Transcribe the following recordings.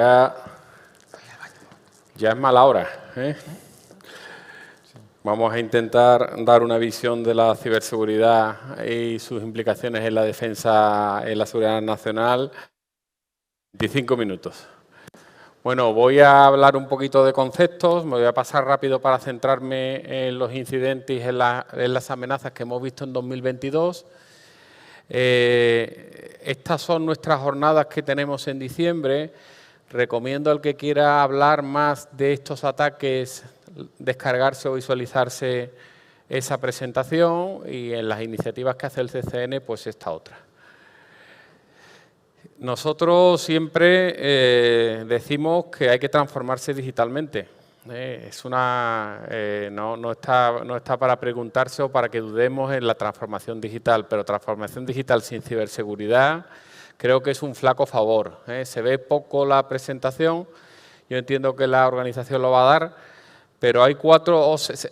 Ya es mala hora, ¿eh? Vamos a intentar dar una visión de la ciberseguridad y sus implicaciones en la defensa, en la seguridad nacional. 25 minutos. Bueno, voy a hablar un poquito de conceptos, me voy a pasar rápido para centrarme en los incidentes y en las amenazas que hemos visto en 2022. Estas son nuestras jornadas que tenemos en diciembre. Recomiendo al que quiera hablar más de estos ataques, descargarse o visualizarse esa presentación, y en las iniciativas que hace el CCN, pues esta otra. Nosotros siempre decimos que hay que transformarse digitalmente. No está para preguntarse o para que dudemos en la transformación digital, pero transformación digital sin ciberseguridad creo que es un flaco favor. Se ve poco la presentación, yo entiendo que la organización lo va a dar, pero hay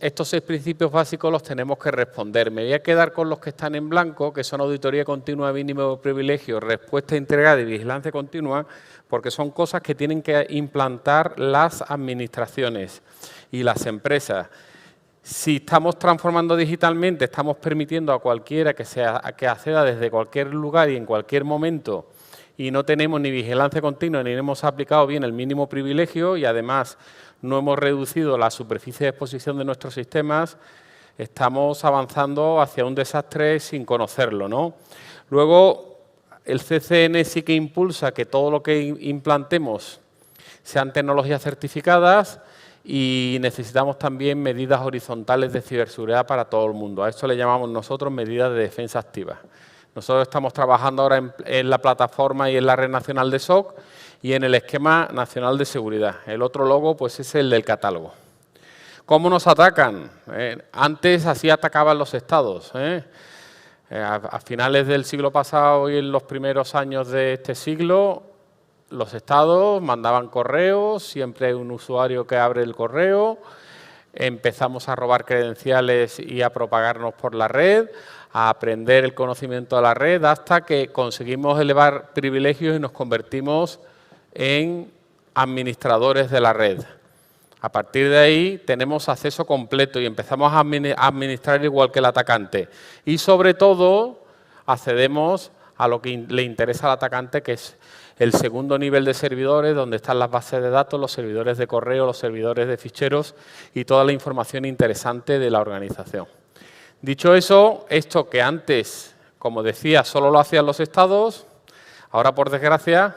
estos 6 principios básicos los tenemos que responder. Me voy a quedar con los que están en blanco, que son auditoría continua, mínimo privilegio, respuesta integrada y vigilancia continua, porque son cosas que tienen que implantar las administraciones y las empresas. Si estamos transformando digitalmente, estamos permitiendo a cualquiera que acceda desde cualquier lugar y en cualquier momento, y no tenemos ni vigilancia continua ni hemos aplicado bien el mínimo privilegio, y además no hemos reducido la superficie de exposición de nuestros sistemas, estamos avanzando hacia un desastre sin conocerlo, ¿no? Luego, el CCN sí que impulsa que todo lo que implantemos sean tecnologías certificadas, y necesitamos también medidas horizontales de ciberseguridad para todo el mundo. A esto le llamamos nosotros medidas de defensa activa. Nosotros estamos trabajando ahora en la plataforma y en la red nacional de SOC y en el esquema nacional de seguridad. El otro logo pues es el del catálogo. ¿Cómo nos atacan? Antes así atacaban los estados. A finales del siglo pasado y en los primeros años de este siglo, los estados mandaban correos, siempre hay un usuario que abre el correo, empezamos a robar credenciales y a propagarnos por la red, a aprender el conocimiento de la red, hasta que conseguimos elevar privilegios y nos convertimos en administradores de la red. A partir de ahí tenemos acceso completo y empezamos a administrar igual que el atacante. Y sobre todo accedemos a lo que le interesa al atacante, que es el segundo nivel de servidores, donde están las bases de datos, los servidores de correo, los servidores de ficheros y toda la información interesante de la organización. Dicho eso, esto que antes, como decía, solo lo hacían los estados, ahora, por desgracia,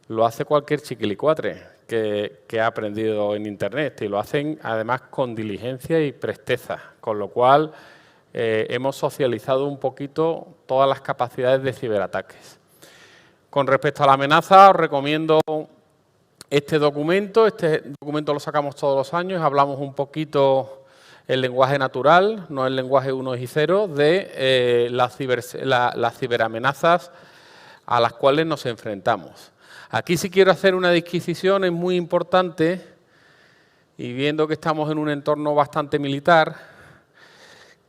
lo hace cualquier chiquilicuatre que ha aprendido en Internet, y lo hacen además con diligencia y presteza, con lo cual hemos socializado un poquito todas las capacidades de ciberataques. Con respecto a la amenaza, os recomiendo este documento. Este documento lo sacamos todos los años, hablamos un poquito el lenguaje natural, no el lenguaje 1 y 0, de las ciberamenazas a las cuales nos enfrentamos. Aquí sí quiero hacer una disquisición, es muy importante, y viendo que estamos en un entorno bastante militar,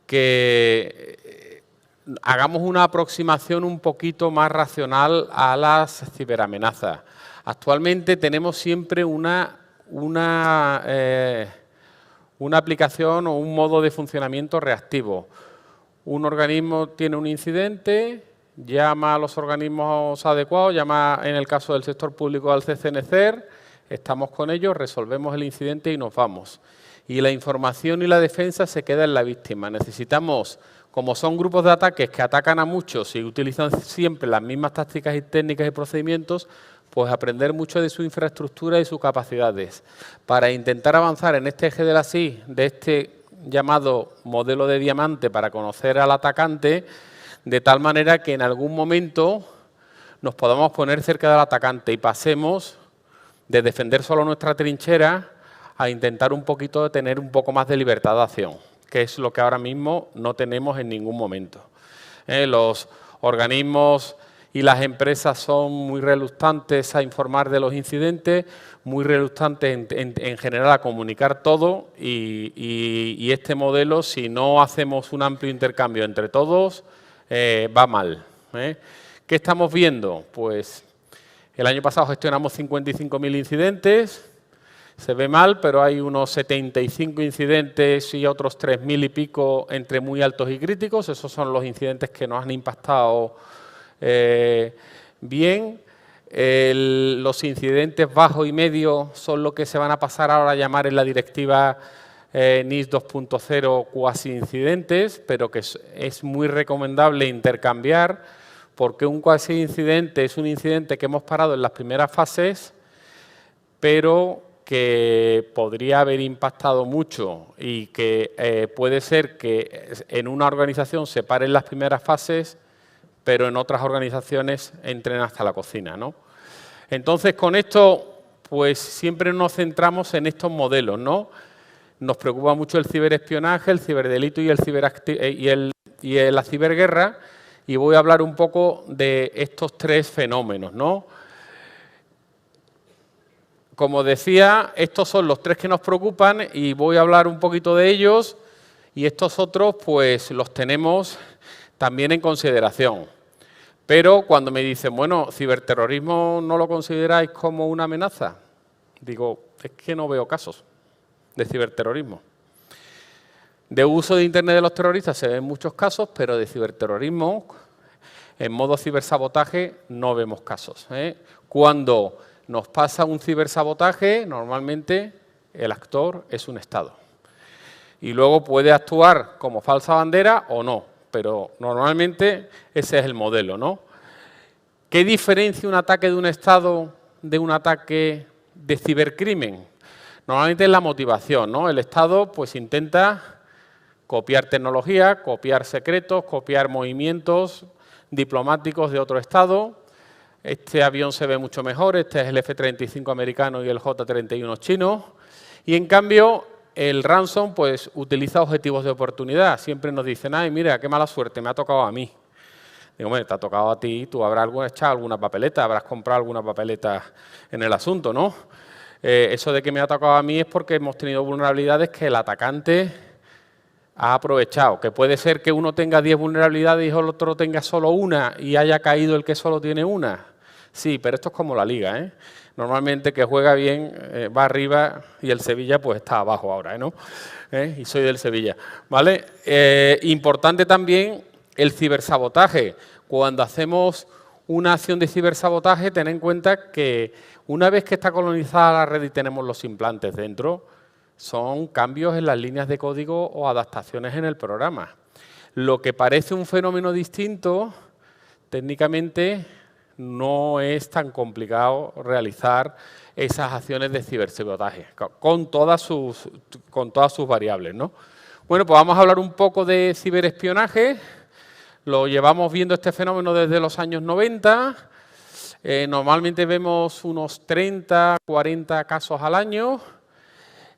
que hagamos una aproximación un poquito más racional a las ciberamenazas. Actualmente tenemos siempre una aplicación o un modo de funcionamiento reactivo. Un organismo tiene un incidente, llama a los organismos adecuados, llama en el caso del sector público al CCNCER, estamos con ellos, resolvemos el incidente y nos vamos. Y la información y la defensa se queda en la víctima. Necesitamos, como son grupos de ataques que atacan a muchos y utilizan siempre las mismas tácticas y técnicas y procedimientos, pues aprender mucho de su infraestructura y sus capacidades. Para intentar avanzar en este eje de la SI, de este llamado modelo de diamante, para conocer al atacante, de tal manera que en algún momento nos podamos poner cerca del atacante y pasemos de defender solo nuestra trinchera a intentar un poquito de tener un poco más de libertad de acción, que es lo que ahora mismo no tenemos en ningún momento. Los organismos y las empresas son muy reluctantes a informar de los incidentes, muy reluctantes en general a comunicar todo, y este modelo, si no hacemos un amplio intercambio entre todos, va mal. ¿Qué estamos viendo? Pues El año pasado gestionamos 55.000 incidentes. Se ve mal, pero hay unos 75 incidentes y otros 3.000 y pico entre muy altos y críticos. Esos son los incidentes que nos han impactado bien. Los incidentes bajos y medios son lo que se van a pasar ahora a llamar en la directiva NIS 2.0 cuasi incidentes, pero que es muy recomendable intercambiar, porque un cuasi incidente es un incidente que hemos parado en las primeras fases, pero que podría haber impactado mucho y que puede ser que en una organización se paren las primeras fases, pero en otras organizaciones entren hasta la cocina, ¿no? Entonces, con esto, pues siempre nos centramos en estos modelos, ¿no? Nos preocupa mucho el ciberespionaje, el ciberdelito y la ciberguerra, y voy a hablar un poco de estos tres fenómenos, ¿no? Como decía, estos son los tres que nos preocupan y voy a hablar un poquito de ellos, y estos otros pues los tenemos también en consideración. Pero cuando me dicen, bueno, ¿ciberterrorismo no lo consideráis como una amenaza? Digo, es que no veo casos de ciberterrorismo. De uso de Internet de los terroristas se ven muchos casos, pero de ciberterrorismo, en modo cibersabotaje, no vemos casos, ¿eh? Cuando nos pasa un cibersabotaje, normalmente el actor es un Estado. Y luego puede actuar como falsa bandera o no, pero normalmente ese es el modelo, ¿no? ¿Qué diferencia un ataque de un Estado de un ataque de cibercrimen? Normalmente es la motivación, ¿no? El Estado pues intenta copiar tecnología, copiar secretos, copiar movimientos diplomáticos de otro Estado. Este avión se ve mucho mejor, este es el F-35 americano y el J-31 chino. Y en cambio, el ransom pues utiliza objetivos de oportunidad. Siempre nos dicen, ay, mira, qué mala suerte, me ha tocado a mí. Digo, bueno, te ha tocado a ti, tú habrás echado alguna papeleta, habrás comprado alguna papeleta en el asunto, ¿no? Eso de que me ha tocado a mí es porque hemos tenido vulnerabilidades que el atacante ha aprovechado. Que puede ser que uno tenga 10 vulnerabilidades y el otro tenga solo una y haya caído el que solo tiene una. Sí, pero esto es como la Liga, ¿eh? Normalmente que juega bien va arriba y el Sevilla pues está abajo ahora, ¿no? Y soy del Sevilla, ¿vale? Importante también el cibersabotaje. Cuando hacemos una acción de cibersabotaje, ten en cuenta que una vez que está colonizada la red y tenemos los implantes dentro, son cambios en las líneas de código o adaptaciones en el programa. Lo que parece un fenómeno distinto, técnicamente no es tan complicado realizar esas acciones de cibersabotaje, con todas sus variables, ¿no? Bueno, pues vamos a hablar un poco de ciberespionaje. Lo llevamos viendo este fenómeno desde los años 90. Normalmente vemos unos 30, 40 casos al año.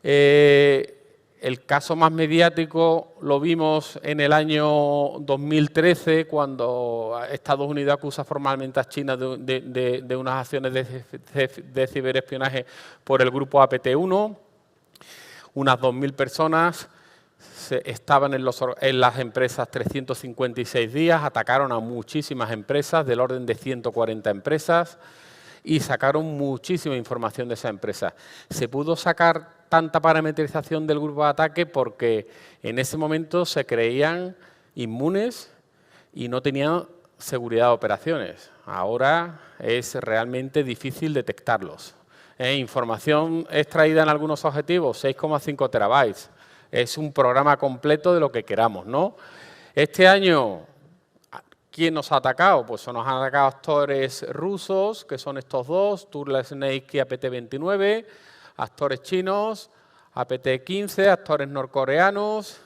El caso más mediático lo vimos en el año 2013, cuando Estados Unidos acusa formalmente a China de unas acciones de ciberespionaje por el grupo APT1. Unas 2.000 personas estaban en las empresas 356 días, atacaron a muchísimas empresas, del orden de 140 empresas, y sacaron muchísima información de esa empresa. Se pudo sacar tanta parametrización del grupo de ataque porque en ese momento se creían inmunes y no tenían seguridad de operaciones. Ahora es realmente difícil detectarlos. Información extraída en algunos objetivos, 6,5 terabytes. Es un programa completo de lo que queramos, ¿no? Este año, ¿quién nos ha atacado? Pues nos han atacado actores rusos, que son estos dos, Turtle Snake y APT-29, actores chinos, APT-15, actores norcoreanos,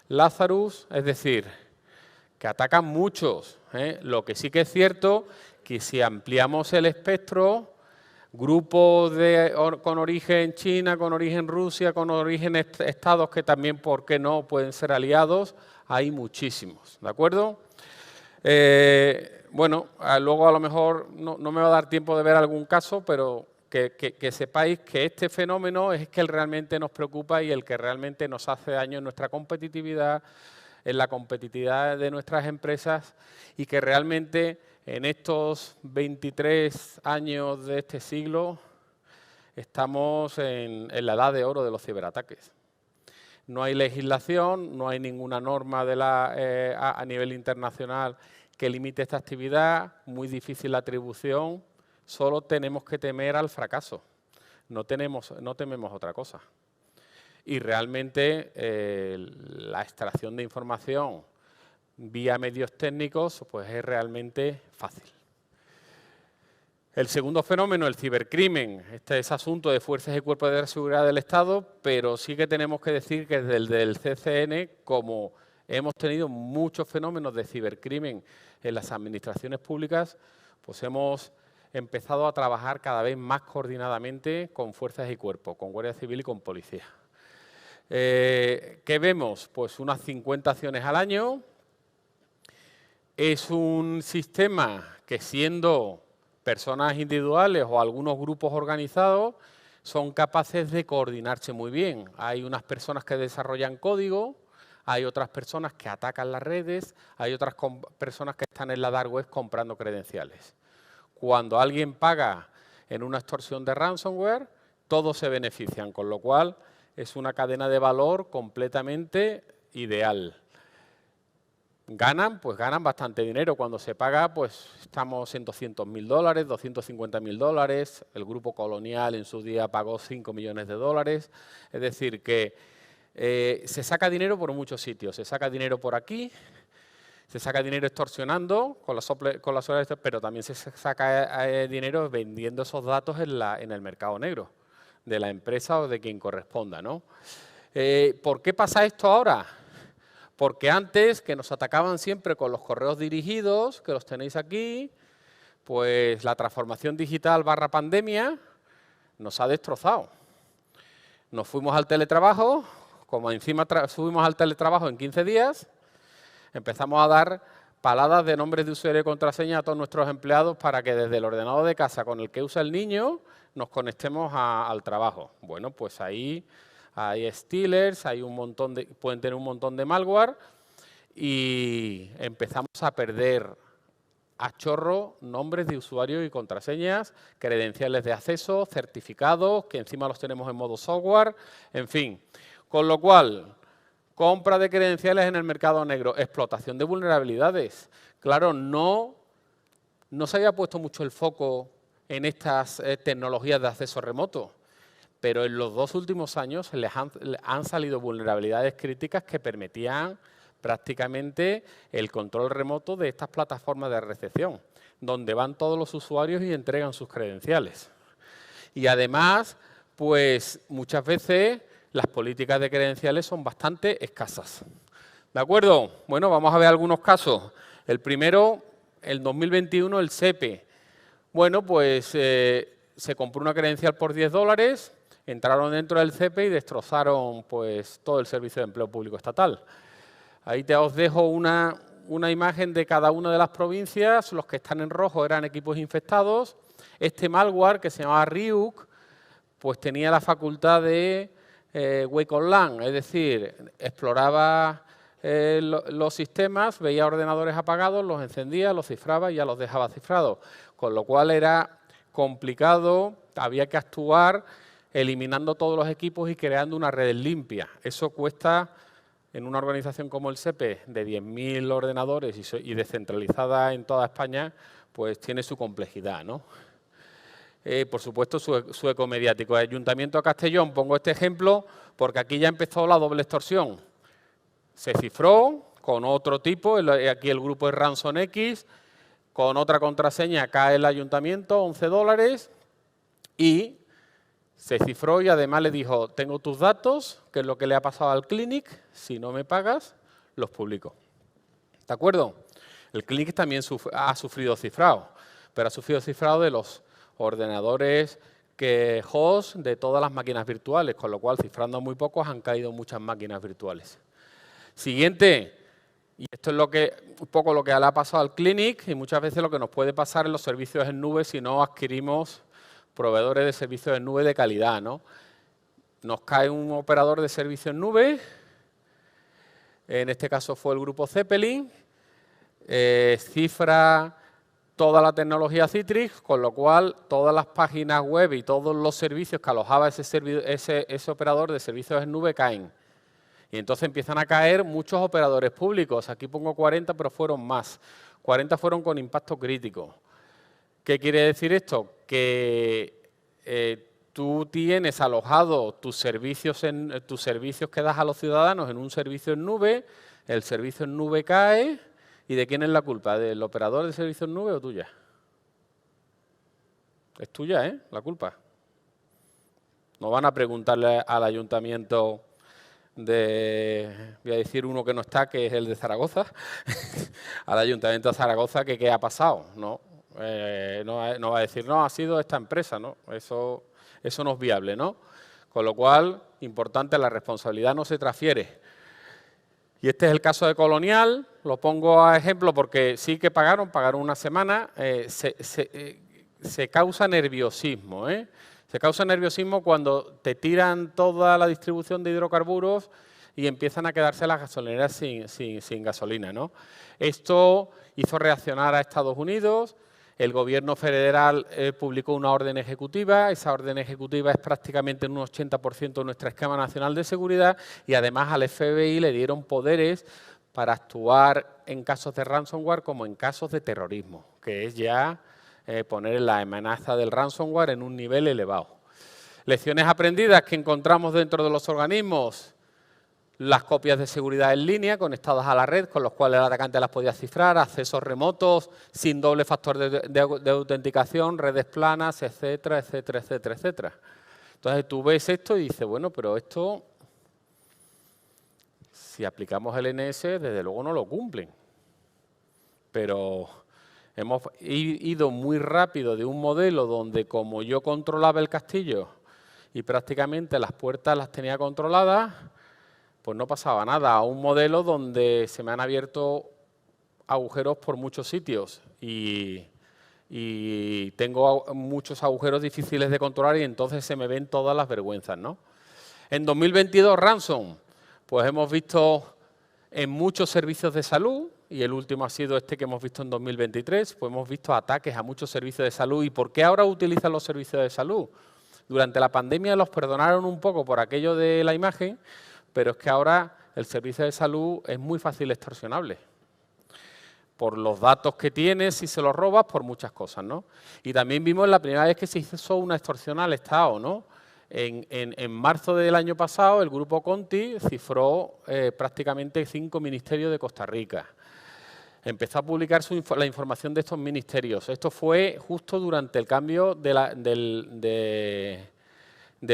Lazarus, es decir, que atacan muchos, ¿eh? Lo que sí que es cierto, que si ampliamos el espectro, grupos con origen China, con origen Rusia, con origen estados que también, ¿por qué no?, pueden ser aliados, hay muchísimos, ¿de acuerdo? Bueno, luego a lo mejor no me va a dar tiempo de ver algún caso, pero que sepáis que este fenómeno es el que realmente nos preocupa y el que realmente nos hace daño en nuestra competitividad, en la competitividad de nuestras empresas, y que realmente En estos 23 años de este siglo estamos en la edad de oro de los ciberataques. No hay legislación, no hay ninguna norma a nivel internacional que limite esta actividad, muy difícil la atribución, solo tenemos que temer al fracaso, no tememos otra cosa. Y realmente la extracción de información vía medios técnicos pues es realmente fácil. El segundo fenómeno, el cibercrimen, este es asunto de fuerzas y cuerpos de seguridad del Estado, pero sí que tenemos que decir que desde el CCN, como hemos tenido muchos fenómenos de cibercrimen en las administraciones públicas, pues hemos empezado a trabajar cada vez más coordinadamente con fuerzas y cuerpos, con Guardia Civil y con Policía. ¿Qué vemos? Pues unas 50 acciones al año. Es un sistema que, siendo personas individuales o algunos grupos organizados, son capaces de coordinarse muy bien. Hay unas personas que desarrollan código, hay otras personas que atacan las redes, hay otras personas que están en la dark web comprando credenciales. Cuando alguien paga en una extorsión de ransomware, todos se benefician, con lo cual es una cadena de valor completamente ideal. ¿Ganan? Pues ganan bastante dinero. Cuando se paga, pues estamos en $200.000, $250.000. El Grupo Colonial en su día pagó $5 millones. Es decir, que se saca dinero por muchos sitios. Se saca dinero por aquí, se saca dinero extorsionando con las horas, pero también se saca dinero vendiendo esos datos en el mercado negro de la empresa o de quien corresponda, ¿no? ¿Por qué pasa esto ahora? Porque antes, que nos atacaban siempre con los correos dirigidos, que los tenéis aquí, pues la transformación digital / pandemia nos ha destrozado. Nos fuimos al teletrabajo, como encima subimos al teletrabajo en 15 días, empezamos a dar paladas de nombres de usuario y contraseña a todos nuestros empleados para que desde el ordenador de casa con el que usa el niño nos conectemos al trabajo. Bueno, pues ahí hay stealers, pueden tener un montón de malware y empezamos a perder a chorro nombres de usuarios y contraseñas, credenciales de acceso, certificados, que encima los tenemos en modo software, en fin. Con lo cual, compra de credenciales en el mercado negro, explotación de vulnerabilidades. Claro, no se había puesto mucho el foco en estas tecnologías de acceso remoto, pero en los 2 últimos años les han salido vulnerabilidades críticas que permitían prácticamente el control remoto de estas plataformas de recepción, donde van todos los usuarios y entregan sus credenciales. Y además, pues muchas veces las políticas de credenciales son bastante escasas. ¿De acuerdo? Bueno, vamos a ver algunos casos. El primero, el 2021, el SEPE. Bueno, pues se compró una credencial por $10, entraron dentro del CEPE y destrozaron pues todo el Servicio de Empleo Público Estatal. Ahí os dejo una imagen de cada una de las provincias. Los que están en rojo eran equipos infectados. Este malware, que se llamaba Ryuk, pues tenía la facultad de wake on LAN, es decir, exploraba los sistemas, veía ordenadores apagados, los encendía, los cifraba y ya los dejaba cifrados. Con lo cual era complicado, había que actuar eliminando todos los equipos y creando una red limpia. Eso cuesta, en una organización como el SEPE, de 10.000 ordenadores y descentralizada en toda España, pues tiene su complejidad, ¿no? Por supuesto, su eco mediático. El Ayuntamiento de Castellón, pongo este ejemplo, porque aquí ya empezó la doble extorsión. Se cifró con otro tipo, aquí el grupo es RansomX, con otra contraseña cae el Ayuntamiento, $11, y se cifró y además le dijo, tengo tus datos, que es lo que le ha pasado al Clinic, si no me pagas, los publico. ¿De acuerdo? El Clinic también ha sufrido cifrado, pero ha sufrido cifrado de los ordenadores host de todas las máquinas virtuales, con lo cual, cifrando muy pocos, han caído muchas máquinas virtuales. Siguiente, y esto es un poco lo que le ha pasado al Clinic y muchas veces lo que nos puede pasar en los servicios en nube si no adquirimos proveedores de servicios en nube de calidad, ¿no? Nos cae un operador de servicio en nube, en este caso fue el grupo Zeppelin, cifra toda la tecnología Citrix, con lo cual todas las páginas web y todos los servicios que alojaba ese operador de servicios en nube caen. Y entonces empiezan a caer muchos operadores públicos. Aquí pongo 40, pero fueron más. 40 fueron con impacto crítico. ¿Qué quiere decir esto? Que tú tienes alojados tus servicios que das a los ciudadanos en un servicio en nube, el servicio en nube cae, ¿y de quién es la culpa? ¿Del operador de servicio en nube o tuya? Es tuya, ¿eh? La culpa. No van a preguntarle al ayuntamiento voy a decir uno que no está, que es el de Zaragoza, al ayuntamiento de Zaragoza que qué ha pasado, ¿no? No va a decir, no, ha sido esta empresa, ¿no? Eso no es viable, ¿no? Con lo cual, importante, la responsabilidad no se transfiere. Y este es el caso de Colonial, lo pongo a ejemplo porque sí que pagaron una semana, se causa nerviosismo, ¿eh? Se causa nerviosismo cuando te tiran toda la distribución de hidrocarburos y empiezan a quedarse las gasolineras sin gasolina, ¿no? Esto hizo reaccionar a Estados Unidos. El gobierno federal publicó una orden ejecutiva. Esa orden ejecutiva es prácticamente un 80% de nuestra esquema nacional de seguridad y además al FBI le dieron poderes para actuar en casos de ransomware como en casos de terrorismo, que es ya poner la amenaza del ransomware en un nivel elevado. Lecciones aprendidas que encontramos dentro de los organismos. Las copias de seguridad en línea conectadas a la red, con los cuales el atacante las podía cifrar, accesos remotos, sin doble factor de autenticación, redes planas, etcétera, etcétera, etcétera, etcétera. Entonces tú ves esto y dices, bueno, pero esto, si aplicamos el NS, desde luego no lo cumplen. Pero hemos ido muy rápido de un modelo donde como yo controlaba el castillo y prácticamente las puertas las tenía controladas, pues no pasaba nada, a un modelo donde se me han abierto agujeros por muchos sitios y tengo muchos agujeros difíciles de controlar y entonces se me ven todas las vergüenzas, ¿no? En 2022, ransom, pues hemos visto en muchos servicios de salud, y el último ha sido este que hemos visto en 2023, pues hemos visto ataques a muchos servicios de salud. ¿Y por qué ahora utilizan los servicios de salud? Durante la pandemia los perdonaron un poco por aquello de la imagen, pero es que ahora el servicio de salud es muy fácil extorsionable. Por los datos que tienes, si se los robas, por muchas cosas, ¿no? Y también vimos la primera vez que se hizo una extorsión al Estado, ¿no? En marzo del año pasado, el grupo Conti cifró prácticamente 5 ministerios de Costa Rica. Empezó a publicar la información de estos ministerios. Esto fue justo durante el cambio de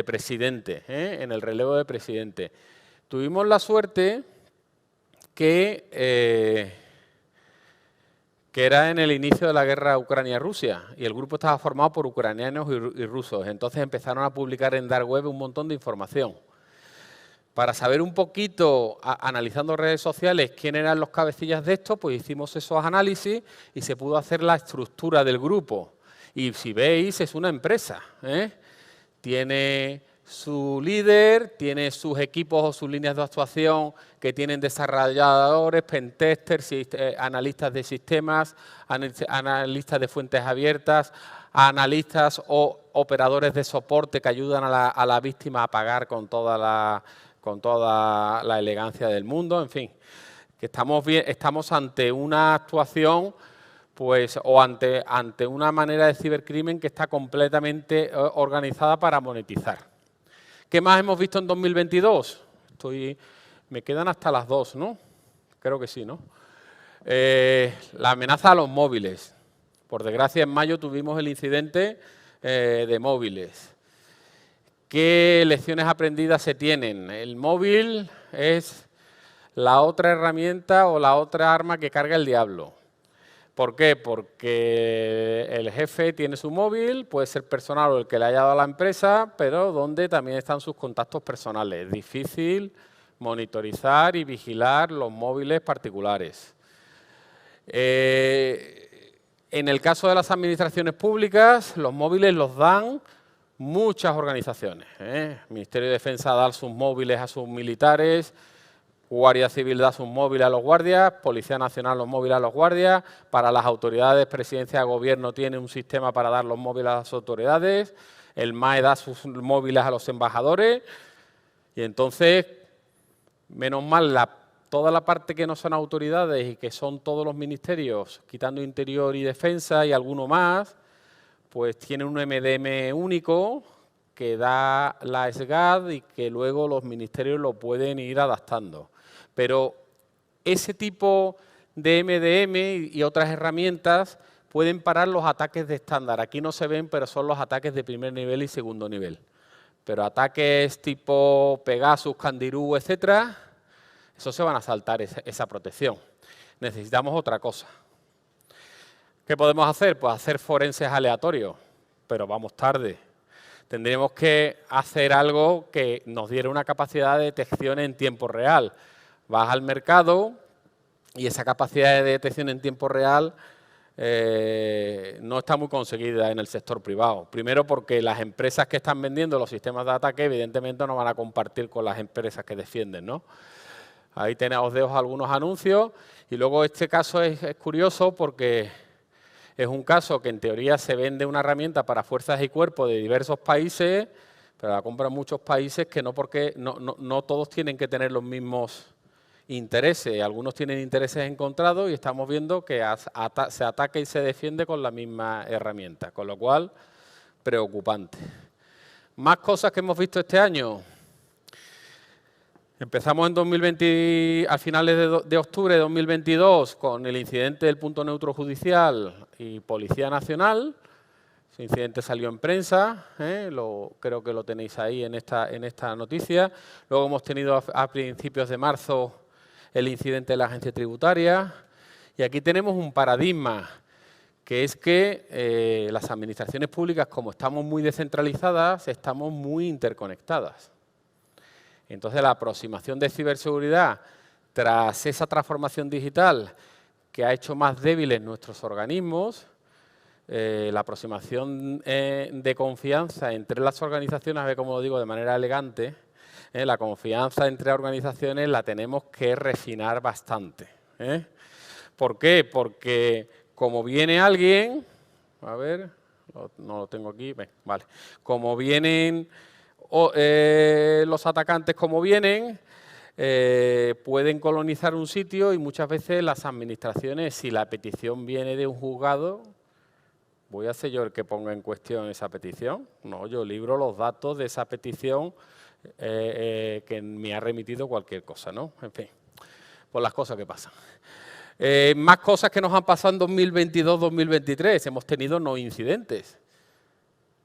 presidente, en el relevo de presidente. Tuvimos la suerte que era en el inicio de la guerra Ucrania-Rusia y el grupo estaba formado por ucranianos y rusos. Entonces empezaron a publicar en Dark Web un montón de información. Para saber un poquito, analizando redes sociales, quién eran los cabecillas de esto, pues hicimos esos análisis y se pudo hacer la estructura del grupo. Y si veis, es una empresa, ¿eh? Tiene su líder, tiene sus equipos o sus líneas de actuación que tienen desarrolladores, pentesters, analistas de sistemas, analistas de fuentes abiertas, analistas o operadores de soporte que ayudan a la víctima a pagar con toda la elegancia del mundo, en fin, que estamos ante una actuación pues, o ante una manera de cibercrimen que está completamente organizada para monetizar. ¿Qué más hemos visto en 2022? Me quedan hasta las 2, ¿no? Creo que sí, ¿no? La amenaza a los móviles. Por desgracia, en mayo tuvimos el incidente de móviles. ¿Qué lecciones aprendidas se tienen? El móvil es la otra herramienta o la otra arma que carga el diablo. ¿Por qué? Porque el jefe tiene su móvil, puede ser personal o el que le haya dado a la empresa, pero donde también están sus contactos personales. Es difícil monitorizar y vigilar los móviles particulares. En el caso de las administraciones públicas, los móviles los dan muchas organizaciones. El Ministerio de Defensa da sus móviles a sus militares, Guardia Civil da sus móviles a los guardias, Policía Nacional los móviles a los guardias, para las autoridades, Presidencia de Gobierno tiene un sistema para dar los móviles a las autoridades, el MAE da sus móviles a los embajadores y entonces, menos mal, toda la parte que no son autoridades y que son todos los ministerios, quitando Interior y Defensa y alguno más, pues tiene un MDM único que da la SGAD y que luego los ministerios lo pueden ir adaptando. Pero ese tipo de MDM y otras herramientas pueden parar los ataques de estándar. Aquí no se ven, pero son los ataques de primer nivel y segundo nivel. Pero ataques tipo Pegasus, Candirú, etcétera, eso se van a saltar esa protección. Necesitamos otra cosa. ¿Qué podemos hacer? Pues hacer forenses aleatorios, pero vamos tarde. Tendríamos que hacer algo que nos diera una capacidad de detección en tiempo real. Vas al mercado y esa capacidad de detección en tiempo real no está muy conseguida en el sector privado. Primero porque las empresas que están vendiendo los sistemas de ataque evidentemente no van a compartir con las empresas que defienden, ¿no? Ahí os dejo algunos anuncios y luego este caso es curioso porque es un caso que en teoría se vende una herramienta para fuerzas y cuerpos de diversos países, pero la compran muchos países que no todos tienen que tener los mismos intereses. Algunos tienen intereses encontrados y estamos viendo que se ataca y se defiende con la misma herramienta, con lo cual, preocupante. Más cosas que hemos visto este año. Empezamos en 2020, a finales de octubre de 2022 con el incidente del punto neutro judicial y Policía Nacional. Ese incidente salió en prensa, creo que lo tenéis ahí en esta noticia. Luego hemos tenido a principios de marzo el incidente de la agencia tributaria. Y aquí tenemos un paradigma, que es que las administraciones públicas, como estamos muy descentralizadas, estamos muy interconectadas. Entonces, la aproximación de ciberseguridad, tras esa transformación digital que ha hecho más débiles nuestros organismos, la aproximación de confianza entre las organizaciones, a ver cómo lo digo de manera elegante, la confianza entre organizaciones la tenemos que refinar bastante. ¿Por qué? Porque como viene alguien, a ver, no lo tengo aquí, vale, como vienen los atacantes como vienen, pueden colonizar un sitio y muchas veces las administraciones, si la petición viene de un juzgado, ¿voy a ser yo el que ponga en cuestión esa petición? No, yo libro los datos de esa petición que me ha remitido cualquier cosa, ¿no? En fin, por las cosas que pasan. Más cosas que nos han pasado en 2022-2023. Hemos tenido no incidentes.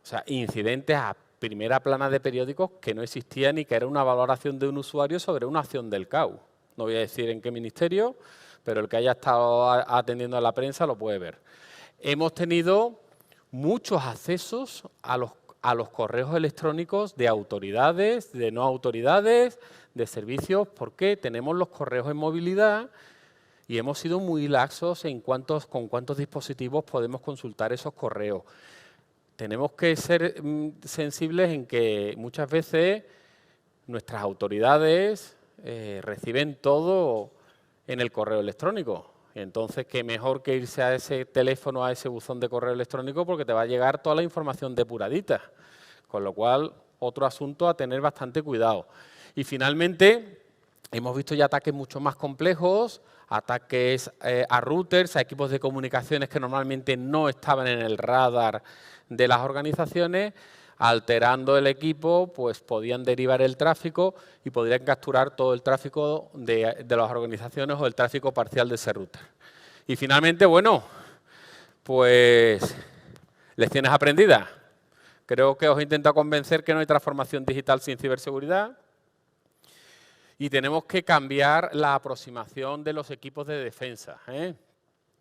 O sea, incidentes a primera plana de periódicos que no existían y que era una valoración de un usuario sobre una acción del CAU. No voy a decir en qué ministerio, pero el que haya estado atendiendo a la prensa lo puede ver. Hemos tenido muchos accesos a los correos electrónicos de autoridades, de no autoridades, de servicios, porque tenemos los correos en movilidad y hemos sido muy laxos en con cuántos dispositivos podemos consultar esos correos. Tenemos que ser sensibles en que muchas veces nuestras autoridades reciben todo en el correo electrónico. Entonces, qué mejor que irse a ese teléfono, a ese buzón de correo electrónico, porque te va a llegar toda la información depuradita. Con lo cual, otro asunto a tener bastante cuidado. Y finalmente, hemos visto ya ataques mucho más complejos, ataques a routers, a equipos de comunicaciones que normalmente no estaban en el radar de las organizaciones. Alterando el equipo, pues podían derivar el tráfico y podrían capturar todo el tráfico de las organizaciones o el tráfico parcial de ese router. Y finalmente, bueno, pues lecciones aprendidas. Creo que os he intentado convencer que no hay transformación digital sin ciberseguridad y tenemos que cambiar la aproximación de los equipos de defensa.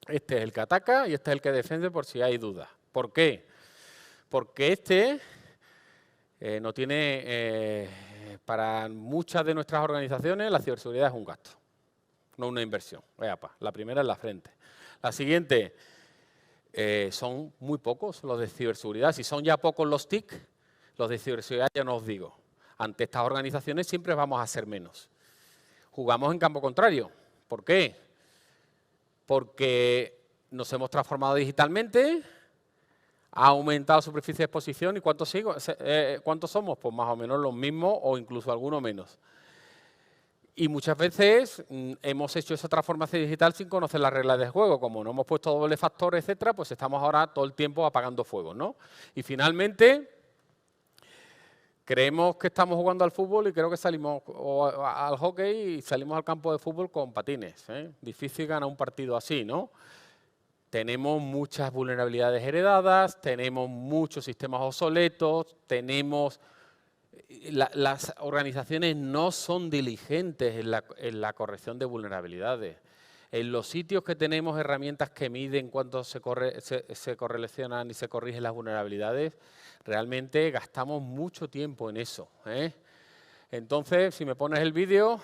Este es el que ataca y este es el que defiende por si hay dudas. ¿Por qué? Porque no tiene, para muchas de nuestras organizaciones, la ciberseguridad es un gasto, no una inversión. La primera es la frente. La siguiente, son muy pocos los de ciberseguridad. Si son ya pocos los TIC, los de ciberseguridad ya no os digo. Ante estas organizaciones siempre vamos a ser menos. jugamos en campo contrario. ¿Por qué? Porque nos hemos transformado digitalmente, ha aumentado la superficie de exposición. ¿Y cuántos somos? Pues más o menos los mismos o incluso alguno menos. Y muchas veces hemos hecho esa transformación digital sin conocer las reglas del juego. Como no hemos puesto doble factor, etcétera, pues estamos ahora todo el tiempo apagando fuegos, ¿no? Y finalmente, creemos que estamos jugando al fútbol y creo que salimos al hockey y salimos al campo de fútbol con patines, ¿eh? Difícil ganar un partido así, ¿no? Tenemos muchas vulnerabilidades heredadas, tenemos muchos sistemas obsoletos, las organizaciones no son diligentes en la corrección de vulnerabilidades. En los sitios que tenemos herramientas que miden cuánto se correlacionan y se corrigen las vulnerabilidades, realmente gastamos mucho tiempo en eso, ¿eh? Entonces, si me pones el vídeo,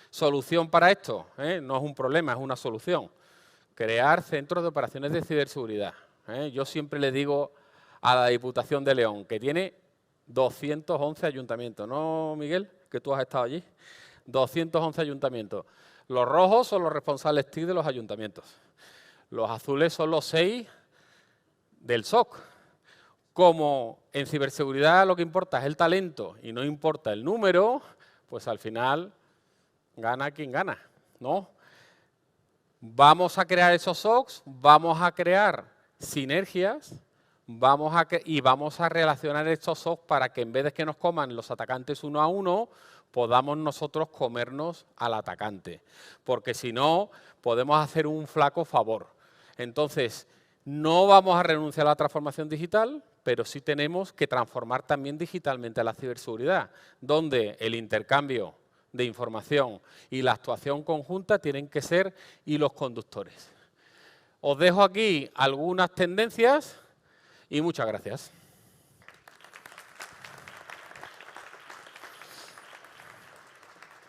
solución para esto, ¿eh? No es un problema, es una solución. Crear centros de operaciones de ciberseguridad, ¿eh? Yo siempre le digo a la Diputación de León, que tiene 211 ayuntamientos, ¿no, Miguel? Que tú has estado allí. 211 ayuntamientos. Los rojos son los responsables TIC de los ayuntamientos. Los azules son los 6 del SOC. Como en ciberseguridad lo que importa es el talento y no importa el número, pues al final gana quien gana, ¿no? Vamos a crear esos SOCs, vamos a crear sinergias y vamos a relacionar estos SOCs para que en vez de que nos coman los atacantes uno a uno, podamos nosotros comernos al atacante. Porque si no, podemos hacer un flaco favor. Entonces, no vamos a renunciar a la transformación digital, pero sí tenemos que transformar también digitalmente a la ciberseguridad, donde el intercambio de información y la actuación conjunta tienen que ser hilos conductores. Os dejo aquí algunas tendencias y muchas gracias.